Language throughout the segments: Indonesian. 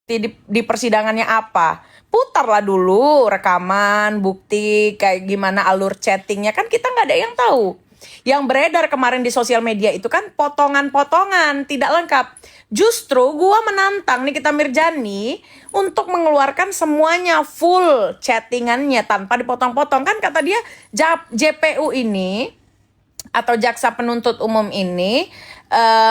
di persidangannya apa. Putarlah dulu rekaman, bukti, kayak gimana alur chattingnya. Kan kita nggak ada yang tahu. Yang beredar kemarin di sosial media itu kan potongan-potongan, tidak lengkap. Justru gua menantang Nikita Mirzani untuk mengeluarkan semuanya full chattingannya tanpa dipotong-potong. Kan kata dia JPU ini atau jaksa penuntut umum ini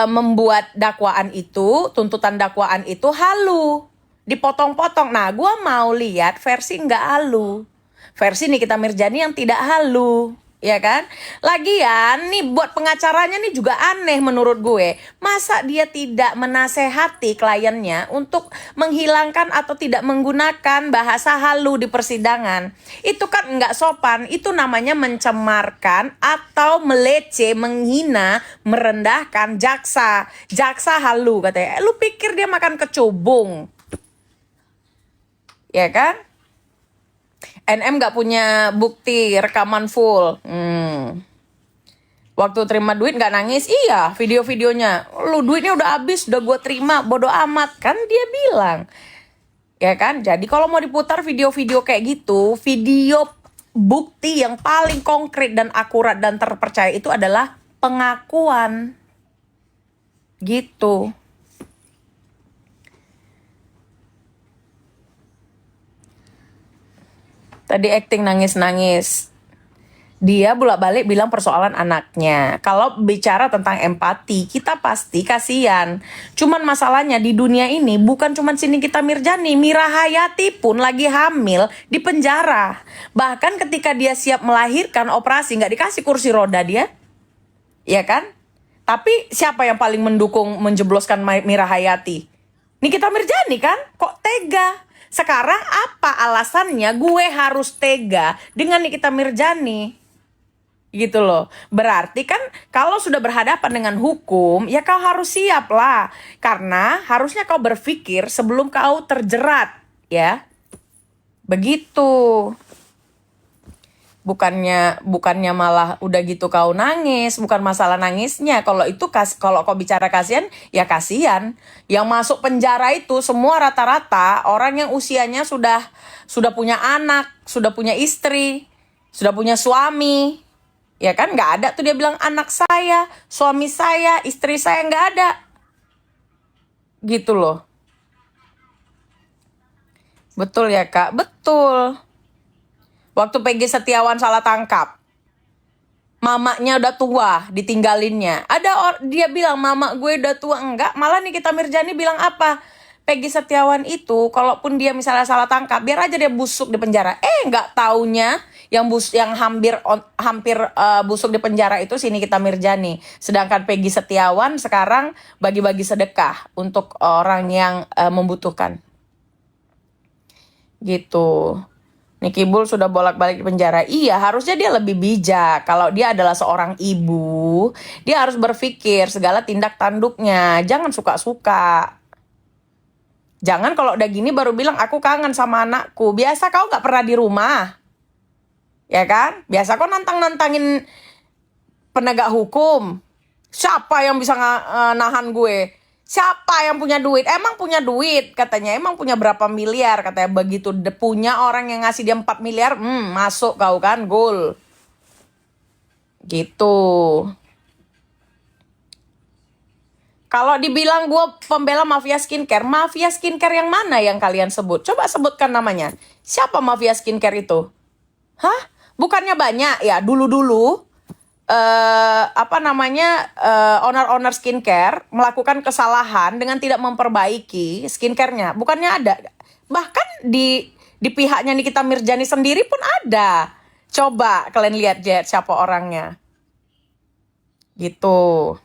membuat dakwaan itu, tuntutan dakwaan itu halu, dipotong-potong. Nah, gue mau lihat versi nggak halu, versi Nikita Mirzani yang tidak halu, ya kan? Lagian nih buat pengacaranya nih juga aneh menurut gue. Masa dia tidak menasehati kliennya untuk menghilangkan atau tidak menggunakan bahasa halu di persidangan? Itu kan nggak sopan. Itu namanya mencemarkan atau melece, menghina, merendahkan jaksa. Jaksa halu katanya. Lu pikir dia makan kecubung? Ya kan? NM gak punya bukti rekaman full. Waktu terima duit gak nangis? Iya, video-videonya. Lu duitnya udah habis, udah gue terima, bodo amat. Kan dia bilang. Ya kan? Jadi kalau mau diputar video-video kayak gitu, video bukti yang paling konkret dan akurat dan terpercaya itu adalah pengakuan. Gitu. Tadi acting nangis-nangis. Dia bolak-balik bilang persoalan anaknya. Kalau bicara tentang empati, kita pasti kasihan. Cuman masalahnya di dunia ini bukan cuman si Nikita Mirzani, Mira Hayati pun lagi hamil di penjara. Bahkan ketika dia siap melahirkan operasi nggak dikasih kursi roda dia. Ya kan? Tapi siapa yang paling mendukung menjebloskan Mira Hayati? Nikita Mirzani kan? Kok tega? Sekarang apa alasannya gue harus tega dengan Nikita Mirzani? Gitu loh. Berarti kan kalau sudah berhadapan dengan hukum, ya kau harus siap lah. Karena harusnya kau berpikir sebelum kau terjerat, ya. Begitu. Bukannya malah udah gitu kau nangis, bukan masalah nangisnya. Kalau itu kalau kau bicara kasihan, ya kasihan. Yang masuk penjara itu semua rata-rata orang yang usianya sudah punya anak, sudah punya istri, sudah punya suami. Ya kan, nggak ada tuh dia bilang anak saya, suami saya, istri saya, nggak ada. Gitu loh. Betul ya Kak, betul. Waktu Peggy Setiawan salah tangkap, mamanya udah tua, ditinggalinnya. Dia bilang mama gue udah tua. Enggak, malah Nikita Mirzani bilang apa? Peggy Setiawan itu kalaupun dia misalnya salah tangkap, biar aja dia busuk di penjara. Enggak taunya yang hampir busuk di penjara itu si Nikita Mirzani. Sedangkan Peggy Setiawan sekarang bagi-bagi sedekah untuk orang yang membutuhkan. Gitu. Nicky Bull sudah bolak-balik di penjara. Iya, harusnya dia lebih bijak. Kalau dia adalah seorang ibu, dia harus berpikir segala tindak tanduknya. Jangan suka-suka. Jangan kalau udah gini baru bilang aku kangen sama anakku. Biasa kau gak pernah di rumah. Ya kan? Biasa kau nantang-nantangin penegak hukum. Siapa yang bisa nahan gue? Siapa yang punya duit? Emang punya duit katanya. Emang punya berapa miliar katanya. Begitu punya orang yang ngasih dia 4 miliar. Masuk kau kan. Gol. Gitu. Kalau dibilang gue pembela mafia skincare. Mafia skincare yang mana yang kalian sebut? Coba sebutkan namanya. Siapa mafia skincare itu? Hah? Bukannya banyak ya dulu-dulu. Owner skincare melakukan kesalahan dengan tidak memperbaiki skincare-nya. Bukannya ada. Bahkan di pihaknya Nikita Mirzani sendiri pun ada. Coba kalian lihat siapa orangnya. Gitu.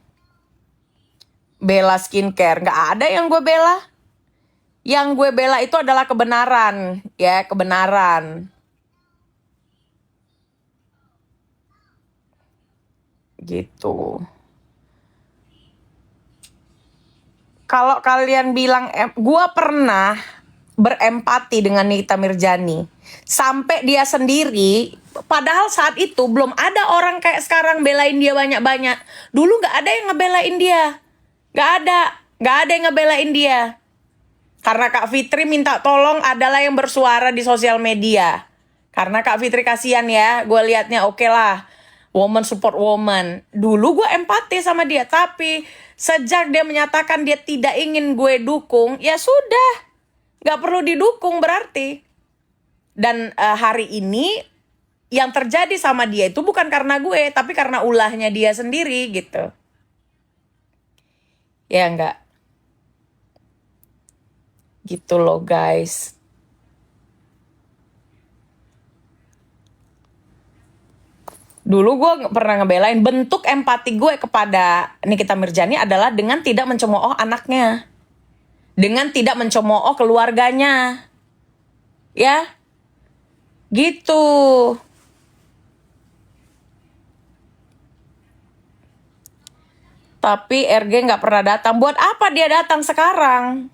Bela skincare. Nggak ada yang gue bela. Yang gue bela itu adalah kebenaran. Ya, kebenaran. Gitu. Kalau kalian bilang, gue pernah berempati dengan Nikita Mirzani sampai dia sendiri, padahal saat itu belum ada orang kayak sekarang belain dia banyak-banyak. Dulu nggak ada yang ngebelain dia, nggak ada yang ngebelain dia. Karena Kak Fitri minta tolong adalah yang bersuara di sosial media. Karena Kak Fitri kasihan ya, gue liatnya oke lah. Woman support woman. Dulu gue empati sama dia, tapi sejak dia menyatakan dia tidak ingin gue dukung, ya sudah, gak perlu didukung berarti. Dan hari ini yang terjadi sama dia itu bukan karena gue, tapi karena ulahnya dia sendiri gitu. Ya enggak? Gitu loh guys. Dulu gue pernah ngebelain bentuk empati gue kepada Nikita Mirzani adalah dengan tidak mencemooh anaknya. Dengan tidak mencemooh keluarganya. Ya. Gitu. Tapi RG nggak pernah datang. Buat apa dia datang sekarang?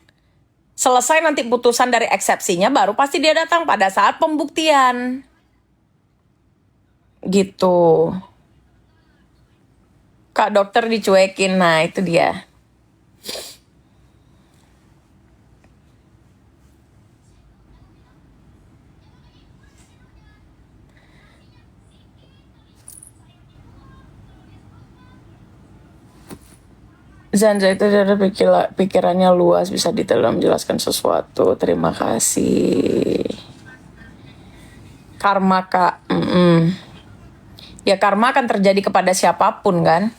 Selesai nanti putusan dari eksepsinya baru pasti dia datang pada saat pembuktian. Gitu. Kak dokter dicuekin. Nah itu dia. Zanja itu ada pikirannya luas, bisa detail dalam menjelaskan sesuatu. Terima kasih. Karma kak. Ya karma akan terjadi kepada siapapun kan.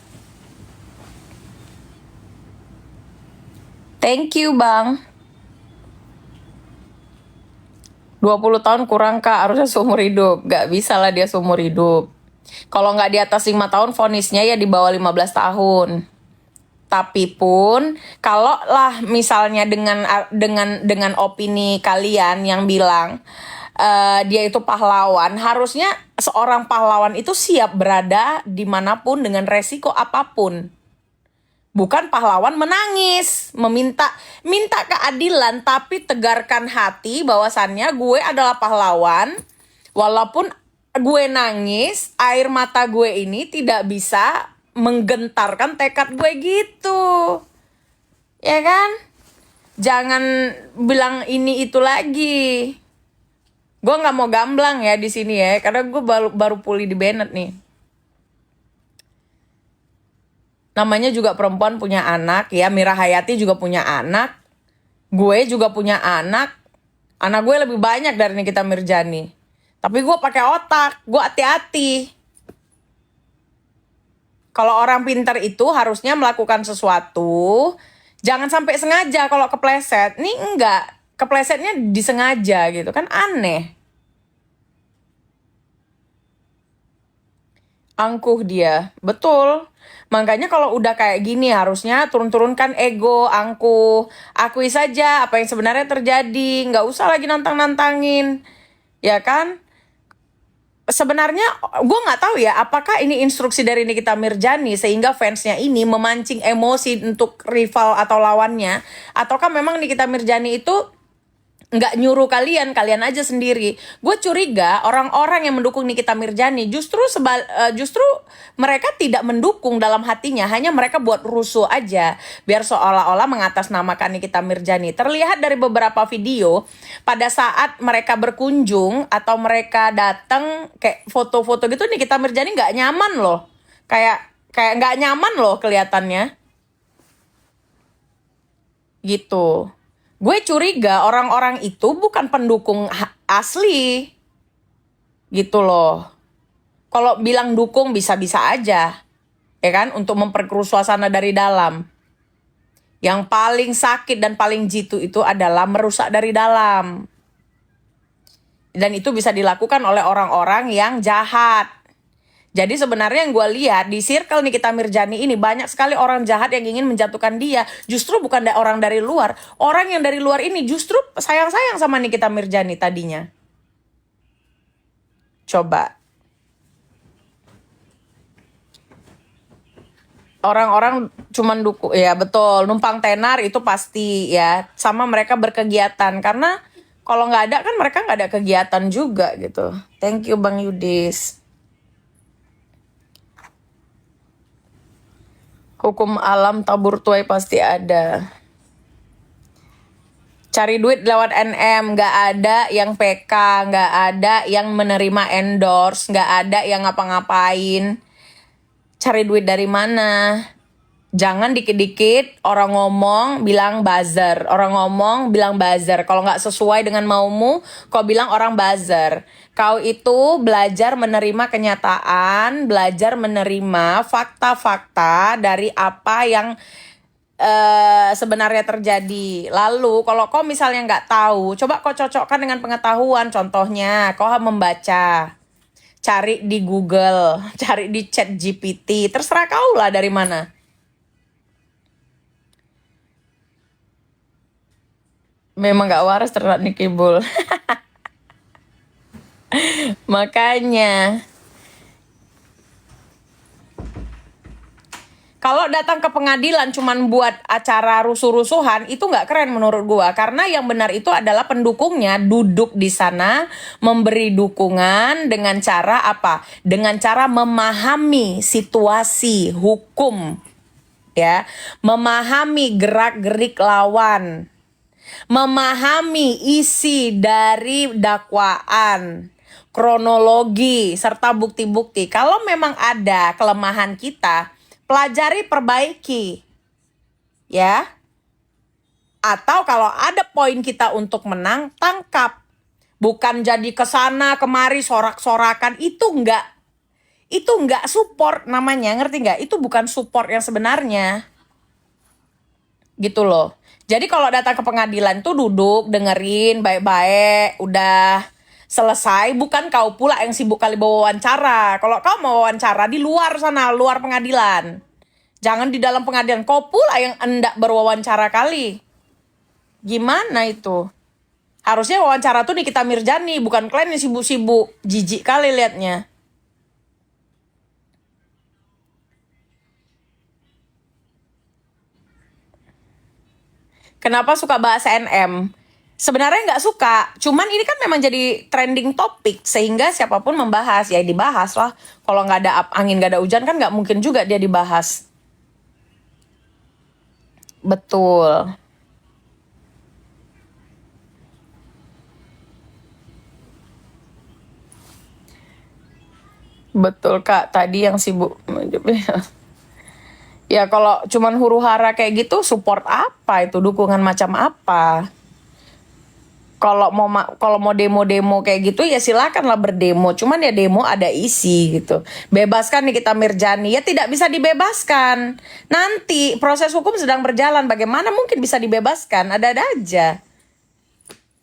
Thank you bang. 20 tahun kurang kak, harusnya seumur hidup. Gak bisa lah dia seumur hidup. Kalau nggak di atas 5 tahun, vonisnya ya di bawah 15 tahun. Tapi pun kalau lah misalnya dengan opini kalian yang bilang dia itu pahlawan, harusnya seorang pahlawan itu siap berada dimanapun dengan resiko apapun. Bukan pahlawan menangis, minta keadilan, tapi tegarkan hati bahwasannya gue adalah pahlawan. Walaupun gue nangis, air mata gue ini tidak bisa menggentarkan tekad gue gitu. Ya kan? Jangan bilang ini itu lagi. Gue nggak mau gamblang ya di sini ya, karena gue baru pulih di Bennett nih. Namanya juga perempuan punya anak ya, Mira Hayati juga punya anak. Gue juga punya anak. Anak gue lebih banyak dari Nikita Mirzani. Tapi gue pakai otak, gue hati-hati. Kalau orang pintar itu harusnya melakukan sesuatu, jangan sampai sengaja. Kalau kepleset, nih enggak, keplesetnya disengaja gitu kan, aneh. Angkuh dia, betul. Makanya kalau udah kayak gini harusnya turun-turunkan ego, angkuh. Akui saja apa yang sebenarnya terjadi, nggak usah lagi nantang-nantangin. Ya kan? Sebenarnya gue nggak tahu ya apakah ini instruksi dari Nikita Mirzani sehingga fansnya ini memancing emosi untuk rival atau lawannya, ataukah memang Nikita Mirzani itu nggak nyuruh kalian aja sendiri. Gue curiga orang-orang yang mendukung Nikita Mirzani justru mereka tidak mendukung dalam hatinya, hanya mereka buat rusuh aja biar seolah-olah mengatasnamakan Nikita Mirzani. Terlihat dari beberapa video pada saat mereka berkunjung atau mereka datang kayak foto-foto gitu, Nikita Mirzani nggak nyaman loh, kayak nggak nyaman loh kelihatannya gitu. Gue curiga orang-orang itu bukan pendukung asli. Gitu loh. Kalau bilang dukung bisa-bisa aja. Ya kan? Untuk memperkeruh suasana dari dalam. Yang paling sakit dan paling jitu itu adalah merusak dari dalam. Dan itu bisa dilakukan oleh orang-orang yang jahat. Jadi sebenarnya yang gue lihat di circle Nikita Mirzani ini banyak sekali orang jahat yang ingin menjatuhkan dia. Justru bukan orang dari luar. Orang yang dari luar ini justru sayang-sayang sama Nikita Mirzani tadinya. Coba. Orang-orang cuman dukung, ya betul, numpang tenar itu pasti ya. Sama mereka berkegiatan. Karena kalau nggak ada kan mereka nggak ada kegiatan juga gitu. Thank you Bang Yudis. Hukum alam tabur tuai pasti ada. Cari duit lewat NM, nggak ada yang PK, nggak ada yang menerima endorse, nggak ada yang ngapa-ngapain. Cari duit dari mana? Jangan dikit-dikit orang ngomong bilang buzzer, orang ngomong bilang buzzer. Kalau nggak sesuai dengan maumu, kau bilang orang buzzer. Kau itu belajar menerima kenyataan, belajar menerima fakta-fakta dari apa yang sebenarnya terjadi. Lalu kalau kau misalnya nggak tahu, coba kau cocokkan dengan pengetahuan. Contohnya, kau membaca, cari di Google, cari di Chat GPT, terserah kau lah dari mana. Memang gak waras ternak nih kibul. Makanya kalau datang ke pengadilan cuman buat acara rusuh-rusuhan itu nggak keren menurut gua, karena yang benar itu adalah pendukungnya duduk di sana memberi dukungan dengan cara apa? Dengan cara memahami situasi hukum, ya, memahami gerak-gerik lawan, memahami isi dari dakwaan, kronologi, serta bukti-bukti. Kalau memang ada kelemahan kita, pelajari, perbaiki. Ya. Atau kalau ada poin kita untuk menang, tangkap. Bukan jadi kesana kemari sorak-sorakan, itu enggak support namanya, ngerti nggak? Itu bukan support yang sebenarnya. Gitu loh. Jadi kalau datang ke pengadilan tuh duduk, dengerin baik-baik, udah selesai. Bukan kau pula yang sibuk kali bawa wawancara. Kalau kau mau wawancara di luar sana, luar pengadilan. Jangan di dalam pengadilan. Kau pula yang hendak berwawancara kali. Gimana itu? Harusnya wawancara tuh Nikita Mirjani, bukan kalian yang sibuk-sibuk. Jijik kali liatnya. Kenapa suka bahas NM? Sebenarnya nggak suka, cuman ini kan memang jadi trending topik sehingga siapapun membahas, ya dibahas lah. Kalau nggak ada angin, nggak ada hujan kan nggak mungkin juga dia dibahas. Betul, betul Kak. Tadi yang sibuk. Ya kalau cuman huru hara kayak gitu, support apa itu? Dukungan macam apa? Kalau mau demo-demo kayak gitu ya silakan lah berdemo. Cuman ya demo ada isi gitu. Bebaskan Nikita Mirjani. Ya tidak bisa dibebaskan. Nanti proses hukum sedang berjalan. Bagaimana mungkin bisa dibebaskan? Ada-ada aja.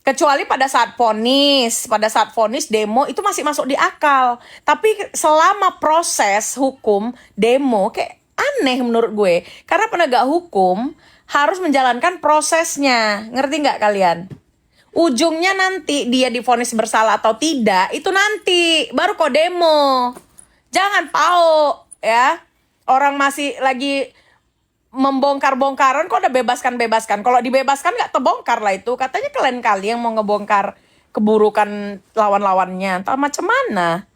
Kecuali pada saat vonis demo itu masih masuk di akal. Tapi selama proses hukum demo kayak aneh menurut gue. Karena penegak hukum harus menjalankan prosesnya. Ngerti nggak kalian? Ujungnya nanti dia divonis bersalah atau tidak, itu nanti baru kok demo. Jangan pau ya. Orang masih lagi membongkar-bongkaran kok udah bebaskan-bebaskan. Kalau dibebaskan nggak terbongkar lah itu. Katanya kalian kali yang mau ngebongkar keburukan lawan-lawannya. Entah macam mana.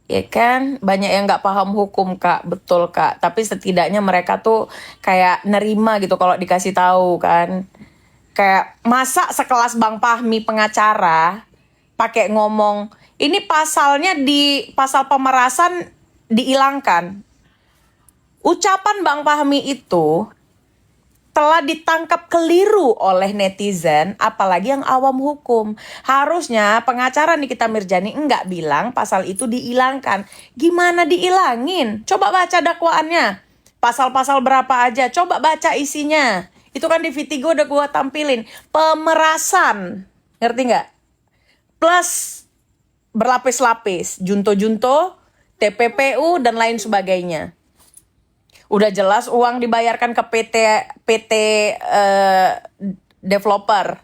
Ya kan, banyak yang nggak paham hukum Kak, betul Kak. Tapi setidaknya mereka tuh kayak nerima gitu kalau dikasih tahu kan. Kayak masa sekelas Bang Fahmi pengacara pakai ngomong, ini pasalnya di pasal pemerasan dihilangkan. Ucapan Bang Fahmi itu telah ditangkap keliru oleh netizen, apalagi yang awam hukum. Harusnya pengacara Nikita Mirjani enggak bilang pasal itu dihilangkan. Gimana dihilangin? Coba baca dakwaannya. Pasal-pasal berapa aja? Coba baca isinya. Itu kan di Vitigo udah gua tampilin. Pemerasan. Ngerti nggak? Plus berlapis-lapis. Junto-junto, TPPU, dan lain sebagainya. Udah jelas uang dibayarkan ke PT developer.